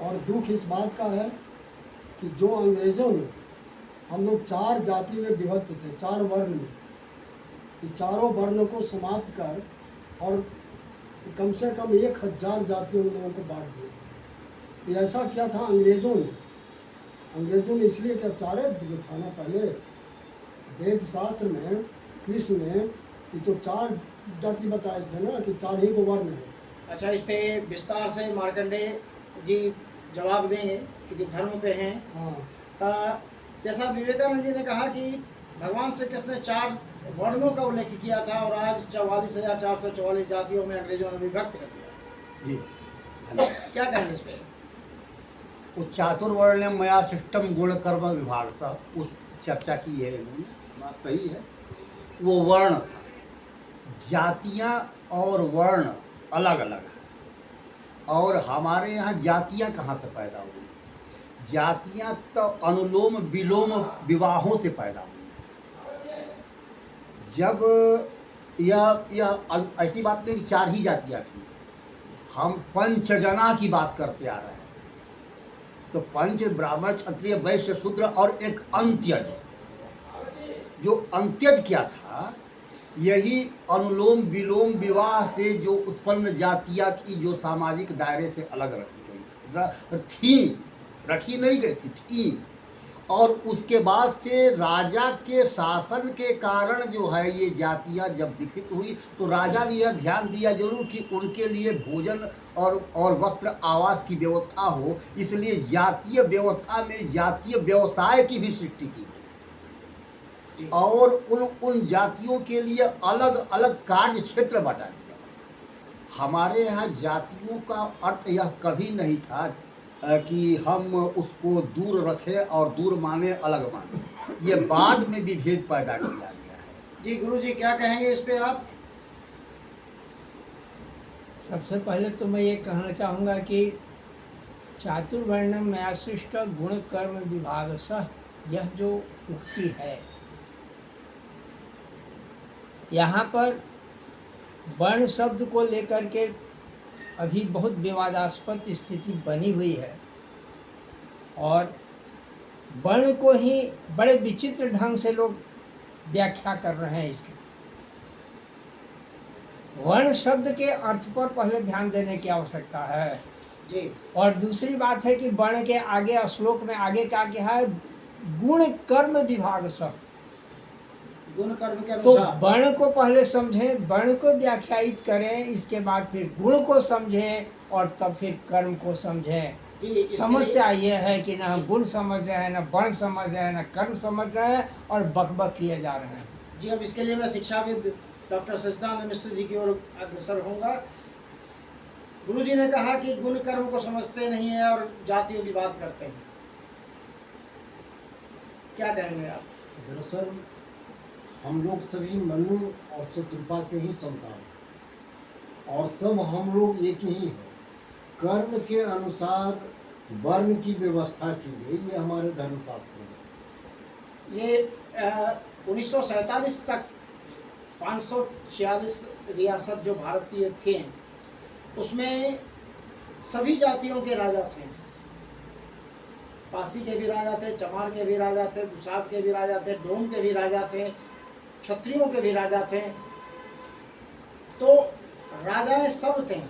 और दुख इस बात का है कि जो अंग्रेज़ों ने हम लोग 4 जाति में विभक्त थे, 4 वर्ण में, इस चारों वर्णों को समाप्त कर और कम से कम 1000 जातियों में लोगों को बांट दिया। ये ऐसा किया था अंग्रेज़ों ने। अंग्रेज़ों ने इसलिए क्या, चारे जो था ना पहले वेद शास्त्र में कृष्ण ने ये तो 4 जाति बताए थे ना कि 4 ही को वर्ण है। अच्छा, इस पे विस्तार से मार्कंडेय जी जवाब देंगे क्योंकि धर्म पे हैं। हाँ, जैसा विवेकानंद जी ने कहा कि भगवान श्री कृष्ण ने 4 वर्णों का उल्लेख किया था और आज 44,444 जातियों में अंग्रेजों ने विभक्त कर दिया। जी धन्यवाद। क्या कहेंगे इस पे? वो चातुर्वर्ण मया सिस्टम गुण कर्म विभाग का उस चर्चा की है इन्होंने, बात सही है। वो वर्ण था, जातियाँ और वर्ण अलग अलग है। और हमारे यहाँ जातियाँ कहाँ से पैदा हुई? जातियाँ तो अनुलोम विलोम विवाहों से पैदा हुई। जब यह ऐसी बात नहीं कि 4 ही जातियाँ थी, हम पंचजना की बात करते आ रहे हैं। तो पंच ब्राह्मण क्षत्रिय वैश्य शूद्र और एक अंत्यज। जो अंत्यज क्या था, यही अनुलोम विलोम विवाह से जो उत्पन्न जातियाँ थी, जो सामाजिक दायरे से अलग रखी गई थी, रखी नहीं गई थी। और उसके बाद से राजा के शासन के कारण जो है ये जातियाँ जब विकसित हुई, तो राजा ने यह ध्यान दिया जरूर कि उनके लिए भोजन और वस्त्र आवास की व्यवस्था हो, इसलिए जातीय व्यवस्था में जातीय व्यवसाय की भी सृष्टि की गई और उन जातियों के लिए अलग अलग कार्य क्षेत्र बता दिया। हमारे यहाँ जातियों का अर्थ यह कभी नहीं था कि हम उसको दूर रखें और दूर माने अलग माने। ये बाद में विभेद पैदा किया गया है। जी गुरु जी क्या कहेंगे इस पे आप? सबसे पहले तो मैं ये कहना चाहूँगा कि चातुर्वर्णम मया सृष्ट गुण कर्म विभाग सह, यह जो उक्ति है, यहाँ पर वर्ण शब्द को लेकर के अभी बहुत विवादास्पद स्थिति बनी हुई है और वर्ण को ही बड़े विचित्र ढंग से लोग व्याख्या कर रहे हैं। इसकी वर्ण शब्द के अर्थ पर पहले ध्यान देने की आवश्यकता है जी। और दूसरी बात है कि वर्ण के आगे श्लोक में आगे क्या कहा है, गुण कर्म विभाग सब। गुण कर्म के तो अनुसार वर्ण को पहले समझें, वर्ण को व्याख्यायित करें, इसके बाद फिर गुण को समझें और तब फिर कर्म को समझें। समस्या ये है कि ना हम गुण समझ रहे हैं, ना वर्ण समझ रहे हैं, ना कर्म समझ रहे हैं और बकबक किए जा रहे हैं। जी, अब इसके लिए मैं शिक्षाविद डॉक्टर सच्चिदानंद मिश्र जी की ओर अग्रसर होऊंगा। गुरु जी ने कहा कि गुण कर्म को समझते नहीं है और जातियों की बात करते हैं, क्या कहेंगे आप? दरअसल हम लोग सभी मनु और शत्रुपा के ही संतान और सब हम लोग एक ही हैं। कर्म के अनुसार वर्ण की व्यवस्था की गई, ये हमारे धर्मशास्त्र में। ये 1947 तक 546 रियासत जो भारतीय थे उसमें सभी जातियों के राजा थे। पासी के भी राजा थे, चमार के भी राजा थे, दुसाध के भी राजा थे, डोम के भी राजा थे, क्षत्रियों के भी राजा थे। तो राजाएं सब थे,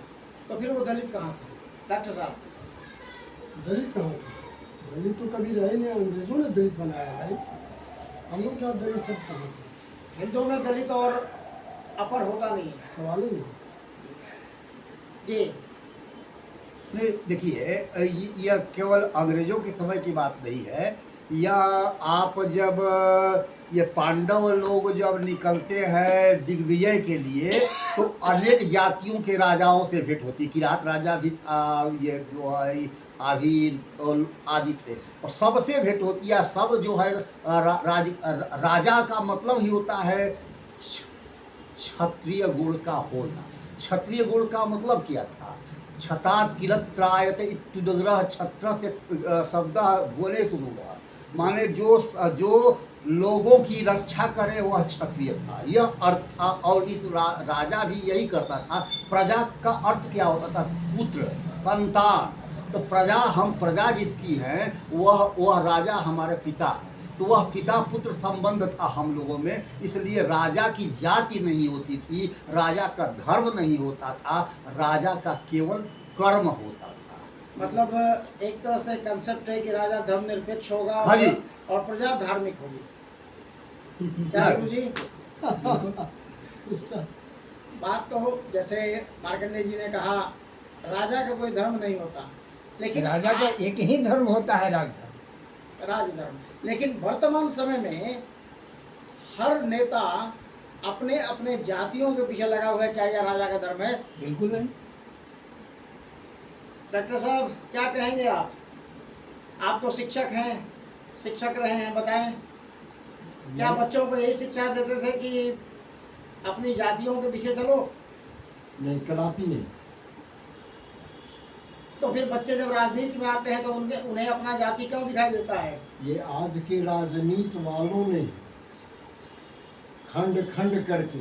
तो फिर वो दलित कहाँ थे डॉक्टर साहब? दलित कहाँ थे? दलित तो कभी रहे नहीं, अंग्रेजों ने दलित बनाया है। हम लोग क्या दलित सब कहाँ थे? हिंदुओं में दलित और अपर होता नहीं है, सवाल ही नहीं। जी नहीं, देखिए यह केवल अंग्रेजों के समय की बात नहीं है। या आप जब ये पांडव लोग जब निकलते हैं दिग्विजय के लिए, तो अनेक जातियों के राजाओं से भेंट होती। किरात राजा भी ये जो है आभीर आदि थे, और सबसे भेंट होती है। सब जो है राजा का मतलब ही होता है क्षत्रिय गुण का होना। क्षत्रिय गुण का मतलब क्या था? छता किलत्रायत इत्युदग्रह छत्र से शब्द बोले सुनूंगा, माने जो लोगों की रक्षा करे वह क्षत्रिय था, यह अर्थ था। और इस राजा भी यही करता था। प्रजा का अर्थ क्या होता था? पुत्र, संतान। तो प्रजा, हम प्रजा जिसकी है वह राजा हमारे पिता है। तो वह पिता पुत्र संबंध था हम लोगों में, इसलिए राजा की जाति नहीं होती थी, राजा का धर्म नहीं होता था, राजा का केवल कर्म होता था। मतलब एक तरह से कंसेप्ट है कि राजा धर्मनिरपेक्ष होगा हाँ जी। और प्रजा धार्मिक होगी। क्या गुरु जी? उसका बात तो हो, जैसे मार्कंडेय जी ने कहा राजा का कोई धर्म नहीं होता, लेकिन राजा का एक ही धर्म होता है, राजधर्म। राजधर्म। लेकिन वर्तमान समय में हर नेता अपने अपने जातियों के पीछे लगा हुआ है। क्या यह राजा का धर्म है? बिल्कुल नहीं। डॉक्टर साहब क्या कहेंगे आप? आप तो शिक्षक हैं, शिक्षक रहे हैं, बताएं क्या बच्चों को यही शिक्षा देते थे कि अपनी जातियों के पीछे चलो? नहीं, कदापि नहीं। तो फिर बच्चे जब राजनीति में आते हैं तो उन्हें अपना जाति क्यों दिखाई देता है? ये आज के राजनीति वालों ने खंड खंड करके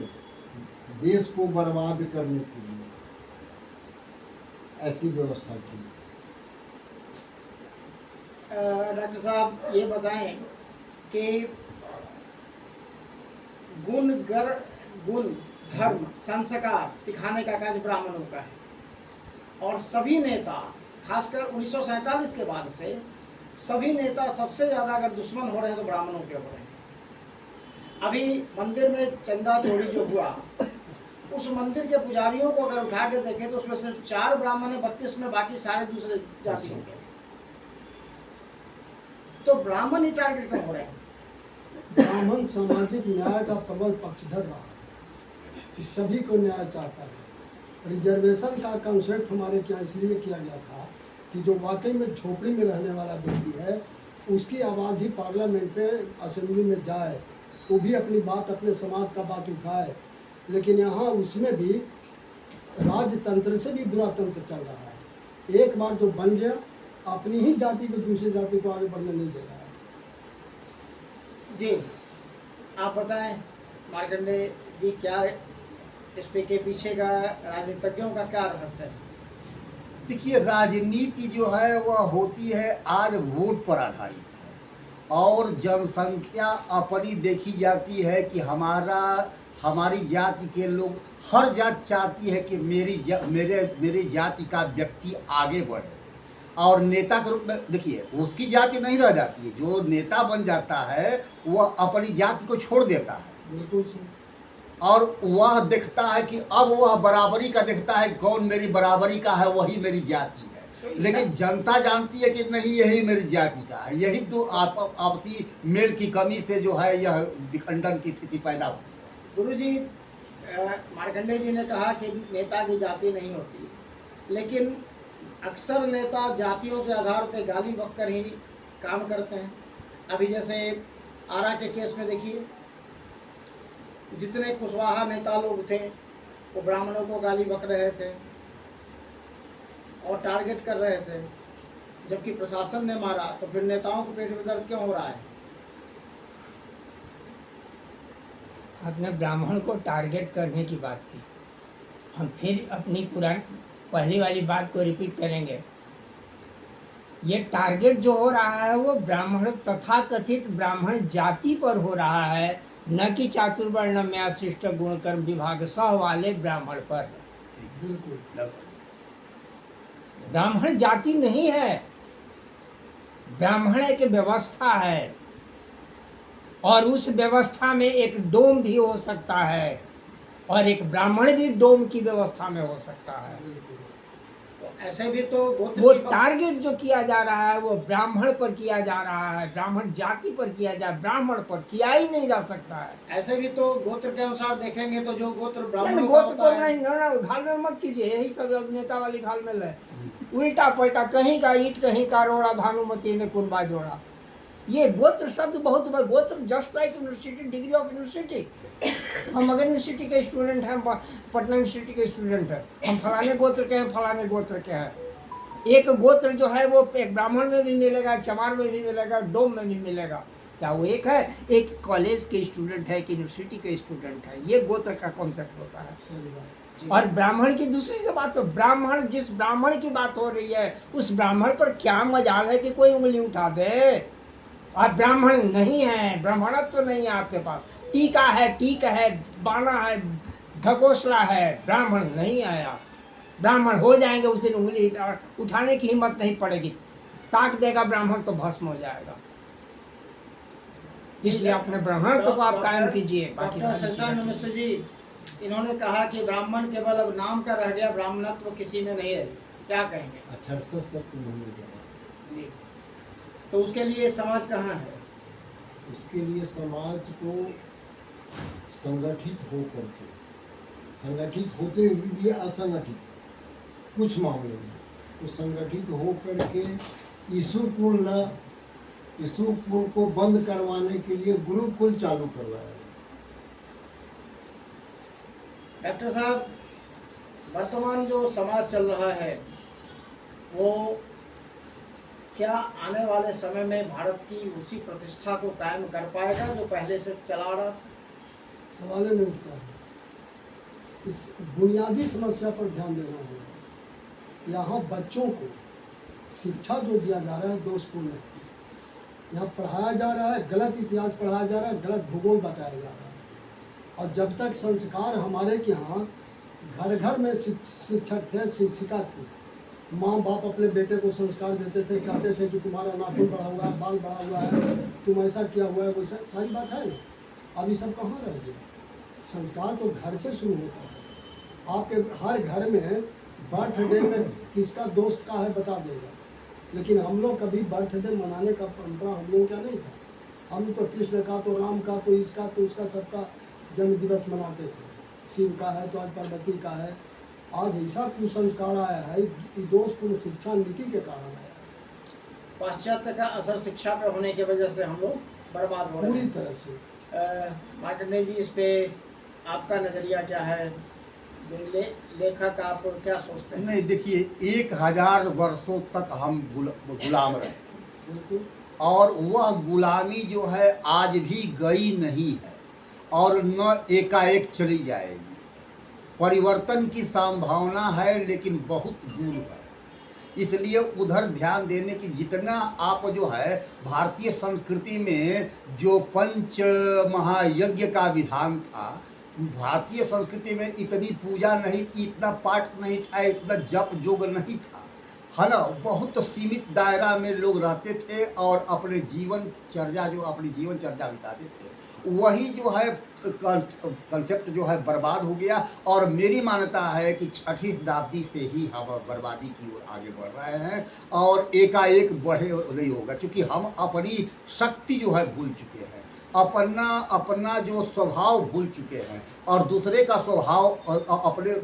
देश को बर्बाद करने के लिए ऐसी व्यवस्था की। डॉक्टर साहब ये बताएं कि गुण धर्म संस्कार सिखाने का कार्य ब्राह्मणों का है, और सभी नेता खासकर 1947 के बाद से सभी नेता सबसे ज़्यादा अगर दुश्मन हो रहे हैं तो ब्राह्मणों के हो रहे हैं। अभी मंदिर में चंदा चोरी जो हुआ, उस मंदिर के पुजारियों को अगर उठा के देखें तो उसमें सिर्फ 4 ब्राह्मण है 32 में, बाकी सारे दूसरे जाति के। तो ब्राह्मण ही टारगेट क्यों हो रहे हैं? ब्राह्मण सामाजिक न्याय का प्रबल पक्षधर रहा है, कि सभी को न्याय चाहता है। रिजर्वेशन का कंसेप्ट हमारे क्या इसलिए किया गया था कि जो वाकई में झोपड़ी में रहने वाला व्यक्ति है उसकी आवाज़ भी पार्लियामेंट में, असेंबली में जाए, वो भी अपनी बात, अपने समाज का बात उठाए। लेकिन यहाँ उसमें भी राजतंत्र से भी बुरा तंत्र चल रहा है। एक बार जो बन गया, अपनी ही जाति को दूसरी जाति को आगे बढ़ने नहीं दे रहा है। जी आप बताएं मार्कंडेय जी, क्या इसके पीछे का राजनीतिज्ञों का क्या रहस्य है? देखिए, राजनीति जो है वह होती है आज वोट पर आधारित है, और जनसंख्या अपनी देखी जाती है कि हमारी जाति के लोग, हर जात चाहती है कि मेरे जाति का व्यक्ति आगे बढ़े, और नेता के रूप में देखिए उसकी जाति नहीं रह जाती है। जो नेता बन जाता है वह अपनी जाति को छोड़ देता है, बिल्कुल सही। और वह देखता है कि अब वह बराबरी का देखता है, कौन मेरी बराबरी का है, वही मेरी जाति है। लेकिन जनता जानती है कि नहीं, यही मेरी जाति का है। यही तो आपसी मेल की कमी से जो है यह विखंडन की स्थिति पैदा होती है। गुरुजी, मार्कंडेय जी ने कहा कि नेता की जाति नहीं होती, लेकिन अक्सर नेता जातियों के आधार पर गाली बककर ही काम करते हैं। अभी जैसे आरा के केस में देखिए, जितने कुशवाहा नेता लोग थे वो ब्राह्मणों को गाली बक रहे थे और टारगेट कर रहे थे, जबकि प्रशासन ने मारा, तो फिर नेताओं को पेट में दर्द क्यों हो रहा है? आपने ब्राह्मण को टारगेट करने की बात की, हम फिर अपनी पहली वाली बात को रिपीट करेंगे। ये टारगेट जो हो रहा है वो ब्राह्मण, तथाकथित ब्राह्मण जाति पर हो रहा है, न कि चातुर्वर्ण में श्रेष्ठ गुणकर्म विभाग सह वाले ब्राह्मण पर। बिल्कुल। ब्राह्मण जाति नहीं है, ब्राह्मण एक व्यवस्था है, और उस व्यवस्था में एक डोम भी हो सकता है, और एक ब्राह्मण भी डोम की व्यवस्था में हो सकता है। तो ऐसे भी तो वो टारगेट जो किया जा रहा है वो ब्राह्मण पर किया जा रहा है, ब्राह्मण जाति पर किया जा, ब्राह्मण पर किया ही नहीं जा सकता है। ऐसे भी तो गोत्र के अनुसार देखेंगे तो जो गोत्र ब्राह्मण गोत्र को नहीं, ना घाल में मत कीजिए, यही सब नेता वाली घाल में ले, उल्टा पलटा, कहीं का ईंट कहीं का रोड़ा, भानुमती ने कुंबा जोड़ा। ये गोत्र शब्द बहुत बड़ा, गोत्र just like university, degree of university. हम मगध यूनिवर्सिटी के स्टूडेंट हैं, पटना यूनिवर्सिटी के स्टूडेंट हैं, हम फलाने गोत्र के हैं, फलाने गोत्र के हैं। एक गोत्र जो है वो एक ब्राह्मण में भी मिलेगा, चमार में भी मिलेगा, डोम में भी मिलेगा। क्या वो एक है? एक कॉलेज के स्टूडेंट है, एक यूनिवर्सिटी के स्टूडेंट है, ये गोत्र का कॉन्सेप्ट होता है। सही बात। जी। और ब्राह्मण की दूसरी जो बात हो, ब्राह्मण जिस ब्राह्मण की बात हो रही है उस ब्राह्मण पर क्या मजाल है कि कोई उंगली उठा दे। आप ब्राह्मण नहीं है, ब्राह्मणत्व तो नहीं है आपके पास, टीका है, टीक है, बाना है, ढकोसला है, ब्राह्मण नहीं है आप। ब्राह्मण हो जाएंगे उस दिन उंगली उठाने की हिम्मत नहीं पड़ेगी, ताक देगा ब्राह्मण तो भस्म हो जाएगा। इसलिए अपने ब्राह्मणत्व को आप कायम कीजिए। बाकी डॉक्टर सारी सच्चिदानंद चीजें मिश्र जी, इन्होंने कहा कि ब्राह्मण केवल अब नाम का रह गया, ब्राह्मणत्व किसी में नहीं है, क्या कहेंगे? अक्षरशः सत्य नहीं है। जी। तो उसके लिए समाज कहाँ है? उसके लिए समाज को संगठित हो करके, संगठित होते हुए भी असंगठित कुछ मामलों में, तो संगठित हो करके ईश्वरकुल को बंद करवाने के लिए गुरुकुल चालू करवाया। डॉक्टर साहब, वर्तमान जो समाज चल रहा है वो क्या आने वाले समय में भारत की उसी प्रतिष्ठा को कायम कर पाएगा जो पहले से चला रहा? सवाल ही नहीं उठता है। इस बुनियादी समस्या पर ध्यान देना होगा। यहाँ बच्चों को शिक्षा जो दिया जा रहा है दोषपूर्ण है। यहाँ पढ़ाया जा रहा है गलत इतिहास, पढ़ाया जा रहा है गलत भूगोल बताया जा रहा है। और जब तक संस्कार हमारे के यहाँ घर घर में शिक्षक थे, शिक्षिका थी, माँ बाप अपने बेटे को संस्कार देते थे, कहते थे कि तुम्हारा नाखून बढ़ा हुआ है, बाल बढ़ा हुआ है, तुम ऐसा किया हुआ है, वैसा सारी बात है ना। अब ये सब कहाँ रह गया? संस्कार तो घर से शुरू होता है। आपके हर घर में बर्थडे में किसका दोस्त का है बता देगा, लेकिन हम लोग कभी बर्थडे मनाने का परंपरा हम लोगों का नहीं था। हम तो कृष्ण का, तो राम का, तो इसका, तो उसका, सबका जन्म दिवस मनाते थे। शिव का है तो आज पार्वती का है। आज ऐसा कुसंस्कार आया है, ये दोषपूर्ण शिक्षा नीति के कारण आया है। पाश्चात्य का असर शिक्षा पे होने की वजह से हम लोग बर्बाद हो रहे पूरी हैं। तरह से। मार्कंडेय जी, इस पे आपका नजरिया क्या है? लेखक आप क्या सोचते हैं? नहीं, देखिए 1000 वर्षों तक हम गुलाम रहे बिल्कुल। और वह गुलामी जो है आज भी गई नहीं है और न एकाएक चली जाएगी। परिवर्तन की संभावना है लेकिन बहुत दूर है। इसलिए उधर ध्यान देने की, जितना आप जो है भारतीय संस्कृति में जो पंच महायज्ञ का विधान था, भारतीय संस्कृति में इतनी पूजा नहीं थी, इतना पाठ नहीं था, इतना जप जोग नहीं था, है ना। बहुत सीमित दायरा में लोग रहते थे और अपने जीवन चर्या बिताते थे। वही जो है कंसेप्ट जो है बर्बाद हो गया और मेरी मान्यता है कि 6वीं शताब्दी से ही हम बर्बादी की ओर आगे बढ़ रहे हैं और एकाएक बढ़े नहीं होगा, क्योंकि हम अपनी शक्ति जो है भूल चुके हैं, अपना जो स्वभाव भूल चुके हैं और दूसरे का स्वभाव,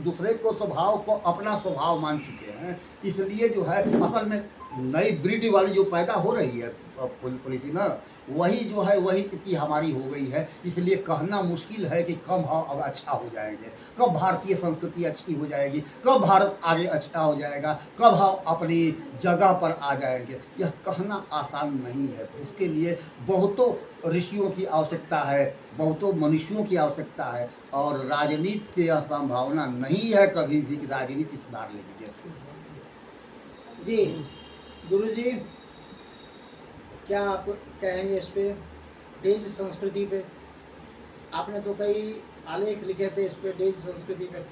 दूसरे को स्वभाव को अपना स्वभाव मान चुके हैं। इसलिए जो है असल में नई ब्रीड वाली जो पैदा हो रही है पॉलिसी ना, वही जो है वही की हमारी हो गई है। इसलिए कहना मुश्किल है कि कब हम अब अच्छा हो जाएंगे, कब भारतीय संस्कृति अच्छी हो जाएगी, कब भारत आगे अच्छा हो जाएगा, कब हम अपनी जगह पर आ जाएंगे, यह कहना आसान नहीं है। उसके लिए बहुतों ऋषियों की आवश्यकता है, बहुतों मनुष्यों की आवश्यकता है और राजनीति से यह संभावना नहीं है कभी भी कि राजनीति सुधार लेगी देश को। जी गुरुजी, क्या आप कहेंगे इस पे, डेज संस्कृति पे? आपने तो कई आलेख लिखे थे इस पे, डेज संस्कृति पे।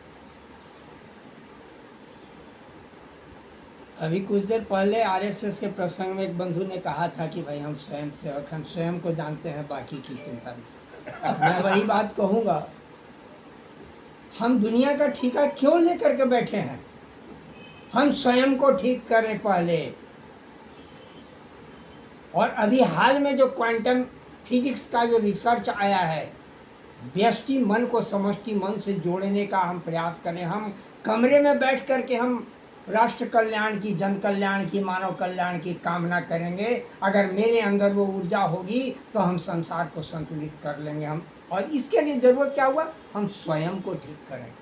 अभी कुछ देर पहले आरएसएस के प्रसंग में एक बंधु ने कहा था कि भाई हम स्वयं सेवक, हम स्वयं को जानते हैं, बाकी की चिंता नहीं। मैं वही बात कहूँगा, हम दुनिया का ठेका क्यों लेकर के बैठे हैं? हम स्वयं को ठीक करें पहले। और अभी हाल में जो क्वांटम फिजिक्स का जो रिसर्च आया है, व्यष्टि मन को समष्टि मन से जोड़ने का हम प्रयास करें। हम कमरे में बैठ कर के हम राष्ट्र कल्याण की, जन कल्याण की, मानव कल्याण की कामना करेंगे। अगर मेरे अंदर वो ऊर्जा होगी तो हम संसार को संतुलित कर लेंगे। हम, और इसके लिए ज़रूरत क्या हुआ? हम स्वयं को ठीक करें।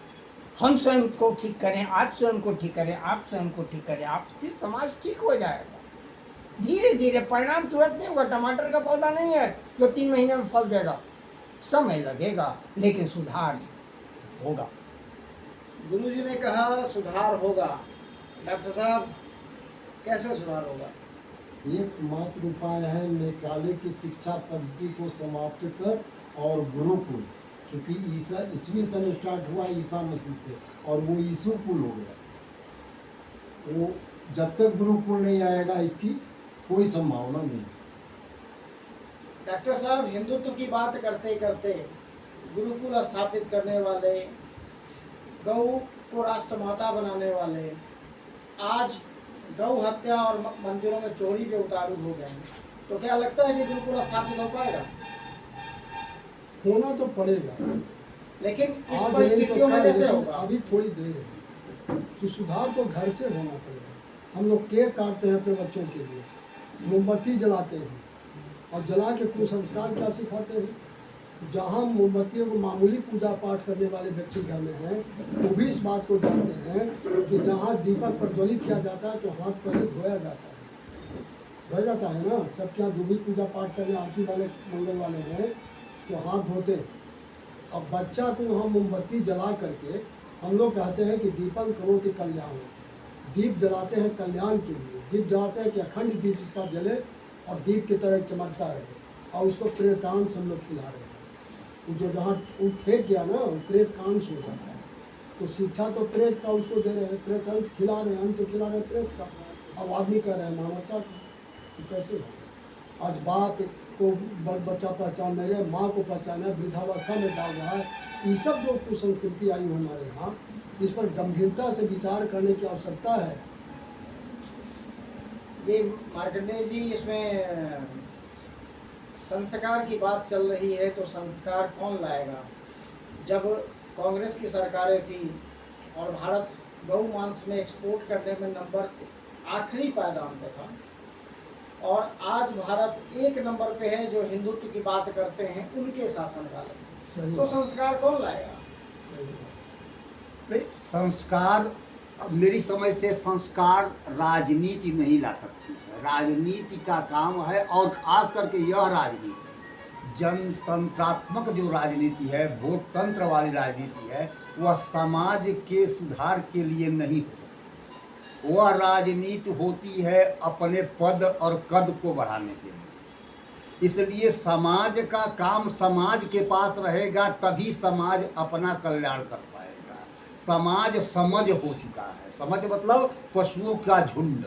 हम स्वयं को ठीक करें, आप स्वयं को ठीक करें, आप स्वयं को ठीक करें, आप फिर समाज ठीक हो जाएगा। धीरे धीरे, परिणाम तुरंत नहीं होगा। टमाटर का पौधा नहीं है जो 3 महीने में फल देगा, समय लगेगा लेकिन सुधार होगा। गुरुजी ने कहा सुधार होगा। डॉक्टर साहब, कैसे सुधार होगा? एकमात्र उपाय है मेघालय की शिक्षा पद्धति को समाप्त कर और गुरुकुल, क्योंकि ईसा ईसवी सन स्टार्ट हुआ ईसा मसीह से और वो यीशु कुल हो गया। वो जब तक गुरुकुल नहीं आएगा इसकी कोई संभावना नहीं। डॉक्टर साहब, हिंदुत्व की बात करते करते गुरुकुल स्थापित करने वाले, गौ को राष्ट्रमाता बनाने वाले, आज गौ हत्या और मंदिरों में चोरी पे उतारू हो गए हैं। तो क्या लगता है कि गुरुकुल स्थापित हो पाएगा? होना तो पड़ेगा, लेकिन इस आज परिस्थितियों में नहीं तो कैसे कल, होगा? अभी थोड़ी देर है कि सुधार तो घर से होना पड़ेगा। हम लोग केक काटते हैं अपने बच्चों के लिए, मोमबत्ती जलाते हैं और जला के कुसंस्कार क्या सिखाते हैं। जहाँ मोमबत्तियों को मामूली पूजा पाठ करने वाले व्यक्ति घर में हैं, वो भी इस बात को जानते हैं कि जहाँ दीपक प्रज्वलित किया जाता है तो हाथ पहले धोया जाता है, धोया जाता है ना। सबके यहाँ जो भी पूजा पाठ करने आरती वाले मंगल वाले हैं तो हाथ धोते हैं। अब बच्चा को वहाँ मोमबत्ती जला करके हम लोग कहते हैं कि दीपक करो कि कल्याण हो। दीप जलाते हैं कल्याण के लिए, दीप जलाते हैं कि अखंड दीप इसका जले और दीप की तरह चमकता रहे, और उसको प्रेतांश हम लोग खिला रहे हैं। वो जो जहाँ वो फेंक गया ना, वो प्रेत का अंश हो जाता है। तो शिक्षा तो प्रेत का उसको दे रहे हैं, प्रेत अंश खिला रहे हैं, अंश तो खिला रहे हैं प्रेत का। अब आदमी कह रहे हैं मानवता का, तो कैसे होगा? आज बाप को बच्चा पहचान नहीं रहे, माँ को पहचान है, वृद्धावस्था में डाल रहा है। ये सब जो कुसंस्कृति आई हमारे यहाँ, इस पर गंभीरता से विचार करने की आवश्यकता है। ये मार्कंडेय जी, इसमें संस्कार की बात चल रही है, तो संस्कार कौन लाएगा? जब कांग्रेस की सरकारें थी और भारत गौ मांस में एक्सपोर्ट करने में नंबर आखिरी पायदान पे था, और आज भारत एक नंबर पे है जो हिंदुत्व की बात करते हैं उनके शासनकाल में, सही तो संस्कार कौन लाएगा? नहीं, संस्कार मेरी समझ से संस्कार राजनीति नहीं ला सकती है। राजनीति का काम है, और खास करके यह राजनीति जनतंत्रात्मक जो राजनीति है, वोट तंत्र वाली राजनीति है, वह समाज के सुधार के लिए नहीं होती। वह राजनीति होती है अपने पद और कद को बढ़ाने के लिए। इसलिए समाज का काम समाज के पास रहेगा, तभी समाज अपना कल्याण कर पाएगा। समाज समझ हो चुका है, समझ मतलब पशुओं का झुंड,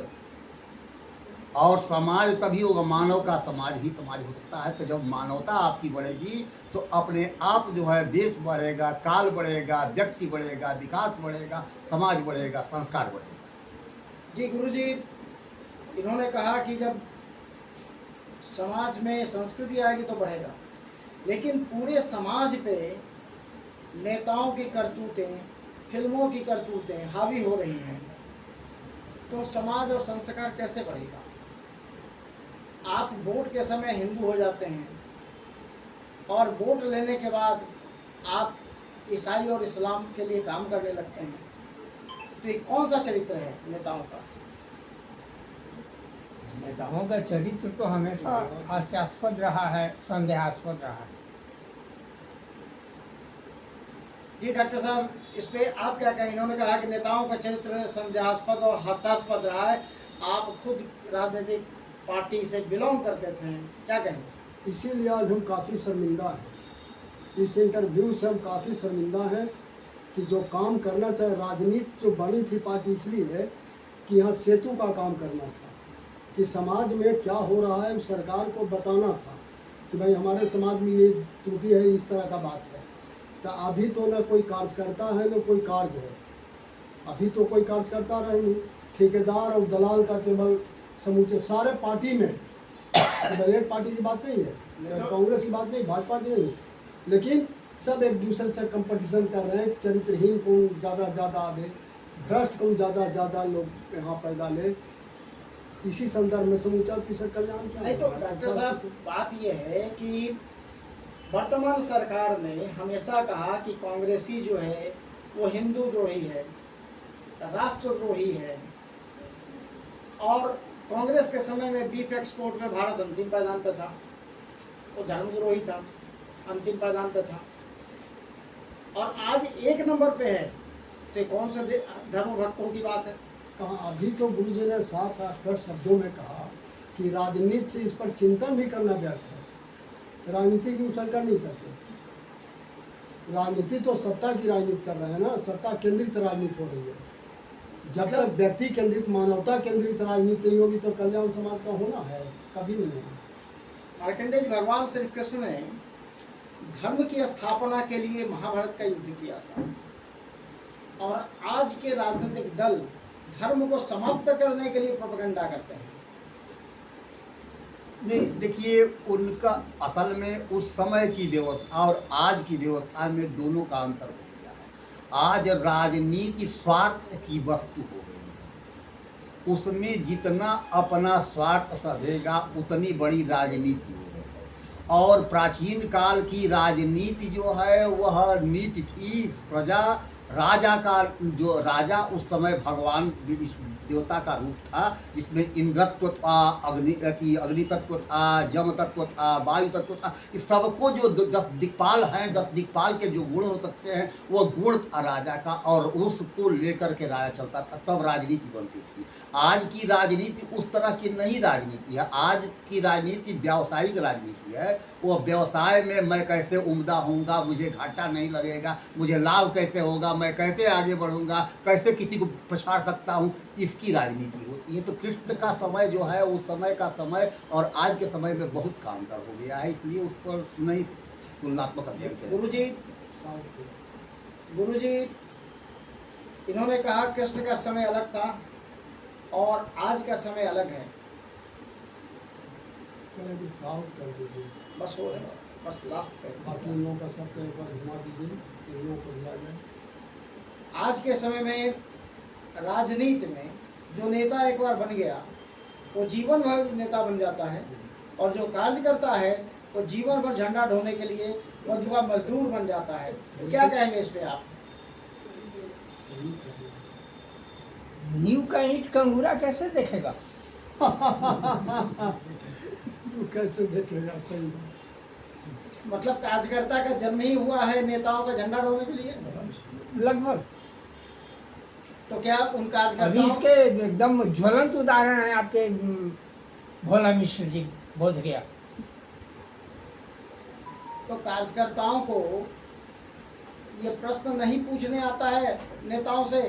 और समाज तभी होगा, मानव का समाज ही समाज हो सकता है। तो जब मानवता आपकी बढ़ेगी तो अपने आप जो है देश बढ़ेगा, काल बढ़ेगा, व्यक्ति बढ़ेगा, विकास बढ़ेगा, समाज बढ़ेगा, संस्कार बढ़ेगा। जी गुरुजी, इन्होंने कहा कि जब समाज में संस्कृति आएगी तो बढ़ेगा, लेकिन पूरे समाज पे नेताओं की करतूतें, फिल्मों की करतूतें हावी हो रही हैं, तो समाज और संस्कार कैसे बढ़ेगा? आप वोट के समय हिंदू हो जाते हैं और वोट लेने के बाद आप ईसाई और इस्लाम के लिए काम करने लगते हैं, तो ये कौन सा चरित्र है नेताओं का? नेताओं का चरित्र तो हमेशा हास्यास्पद रहा है, संदेहास्पद रहा है। जी डॉक्टर साहब, इस पे आप क्या कहें? इन्होंने कहा कि नेताओं का चरित्र संदेहास्पद और हास्यास्पद रहा है। आप खुद राजनीतिक पार्टी से बिलोंग करते थे, क्या कहें? इसीलिए आज हम काफ़ी शर्मिंदा हैं। इस इंटरव्यू से हम काफ़ी शर्मिंदा हैं कि जो काम करना चाहे, राजनीति जो बनी थी पार्टी इसलिए कि यहाँ सेतु का काम करना था, कि समाज में क्या हो रहा है उस सरकार को बताना था कि भाई हमारे समाज में ये त्रुटि है, इस तरह का बात है। तो अभी तो न कोई कार्यकर्ता है न कोई कार्य है। अभी तो कोई कार्यकर्ता रहे नहीं, ठेकेदार और दलाल का केवल समूचे सारे पार्टी में। तो भाई एक पार्टी की बात नहीं है, कांग्रेस की बात नहीं, भाजपा की नहीं, लेकिन सब एक दूसरे से कंपटीशन कर रहे हैं। चरित्रहीन कौन ज़्यादा आगे, भ्रष्ट कौन ज़्यादा लोग यहाँ पैदा ले। इसी संदर्भ में समूचा किसान कल्याण क्या नहीं तो डॉक्टर साहब, बात यह है कि वर्तमान सरकार ने हमेशा कहा कि कांग्रेसी जो है वो हिंदू द्रोही है, राष्ट्रद्रोही है, और कांग्रेस के समय में बीफ एक्सपोर्ट में भारत अंतिम पायदान पे था, वो धर्मद्रोही था, अंतिम पायदान पे था। और आज एक नंबर पे है तो ये कौन से धर्म भक्तों की बात है? कहा अभी तो गुरु जी ने साफ स्पष्ट शब्दों में कहा कि राजनीति से इस पर चिंतन भी करना व्यर्थ है। राजनीति की उछल कर नहीं सकते। राजनीति तो सत्ता की राजनीति कर रहे हैं ना, सत्ता केंद्रित राजनीति हो रही है। जब तक व्यक्ति केंद्रित, मानवता केंद्रित राजनीति नहीं होगी तो कल्याण समाज का होना है कभी नहीं होगा। मार्कंडेय जी, भगवान श्री कृष्ण ने धर्म की स्थापना के लिए महाभारत का युद्ध किया था, और आज के राजनीतिक दल धर्म को समाप्त करने के लिए प्रोपेगेंडा करते हैं। नहीं, देखिए, उनका असल में उस समय की व्यवस्था और आज की व्यवस्था में दोनों का अंतर हो गया है। आज राजनीति स्वार्थ की वस्तु हो गई है, उसमें जितना अपना स्वार्थ सधेगा उतनी बड़ी राजनीति हो गई है। और प्राचीन काल की राजनीति जो है वह नीति थी प्रजा, राजा का, जो राजा उस समय भगवान देवता का रूप था, जिसमें इंद्रत्व था, अग्नि तत्व था, जम तत्व था, वायु तत्व था। इस सबको जो 10 दिक्पाल हैं, 10 दिक्पाल के जो गुण हो सकते हैं वो गुण था राजा का, और उसको लेकर के राजा चलता था, तब राजनीति बनती थी। आज की राजनीति उस तरह की नहीं राजनीति है। आज की राजनीति व्यावसायिक राजनीति है। वो व्यवसाय में मैं कैसे उम्दा होऊंगा, मुझे घाटा नहीं लगेगा, मुझे लाभ कैसे होगा, मैं कैसे आगे बढ़ूंगा, कैसे किसी को पछाड़ सकता हूँ, इसकी राजनीति होती है। तो कृष्ण का समय जो है उस समय का समय और आज के समय में बहुत का अंतर हो गया है, इसलिए उस पर नहीं तुलनात्मक अध्ययन किया। गुरु जी, इन्होंने कहा कृष्ण का समय अलग था और आज का समय अलग है। साफ कर दीजिए, बस हो रहा है, बस लास्ट पे। बाकी इन लोगों का सब एक बार घुमा दीजिए, इन लोगों को दिया जाए। आज के समय में राजनीति में जो नेता एक बार बन गया वो जीवन भर नेता बन जाता है, और जो कार्य करता है वो जीवन भर झंडा ढोने के लिए वो मजदूर बन जाता है। तो क्या कहेंगे इस पे आप? नींव का ईंट कंगूरा कैसे देखेगा? वो कैसे देखेगा? सही मतलब कार्यकर्ता का जन्म ही हुआ है नेताओं का झंडा ढोने के लिए। लगभग। तो क्या उन अभी कार्यकर्ताओं इसके एकदम ज्वलंत उदाहरण है आपके भोला मिश्र जी, बोध गया। तो कार्यकर्ताओं को ये प्रश्न नहीं पूछने आता है नेताओं से,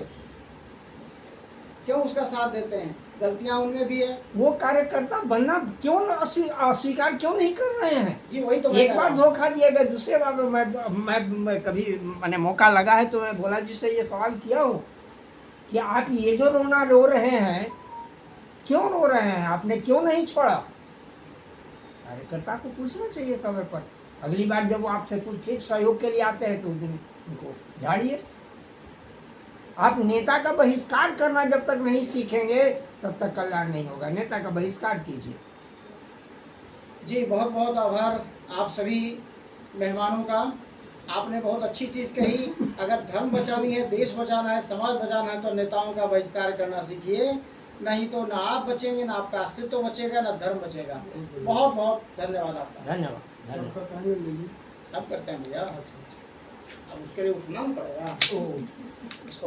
क्यों उसका साथ देते हैं? गलतियां उनमें भी है। वो कार्यकर्ता बनना क्यों अस्वीकार क्यों नहीं कर रहे हैं? जी वही तो एक बार धोखा दिया गया, दूसरे बार मैं कभी मैंने मौका लगा है तो मैं भोला जी से ये सवाल किया हूँ कि आप ये जो रोना रो रहे हैं, क्यों रो रहे हैं? आपने क्यों नहीं छोड़ा? कार्यकर्ता को पूछना चाहिए समय पर। अगली बार जब वो आपसे कुछ ठीक सहयोग के लिए आते हैं तो उस दिन उनको झाड़िए। आप नेता का बहिष्कार करना जब तक नहीं सीखेंगे तब तक कल्याण नहीं होगा। नेता का बहिष्कार कीजिए। जी बहुत बहुत आभार आप सभी मेहमानों का। आपने बहुत अच्छी चीज़ कही। अगर धर्म बचानी है, देश बचाना है, समाज बचाना है तो नेताओं का बहिष्कार करना सीखिए, नहीं तो ना आप बचेंगे, ना आपका अस्तित्व बचेगा, ना धर्म बचेगा। बहुत बहुत धन्यवाद आपका। धन्यवाद। सबका कहने लीजिए। अब करते हैं भैया, अच्छा अच्छा। अब उसके लिए उठना पड़ेगा। ओ इसको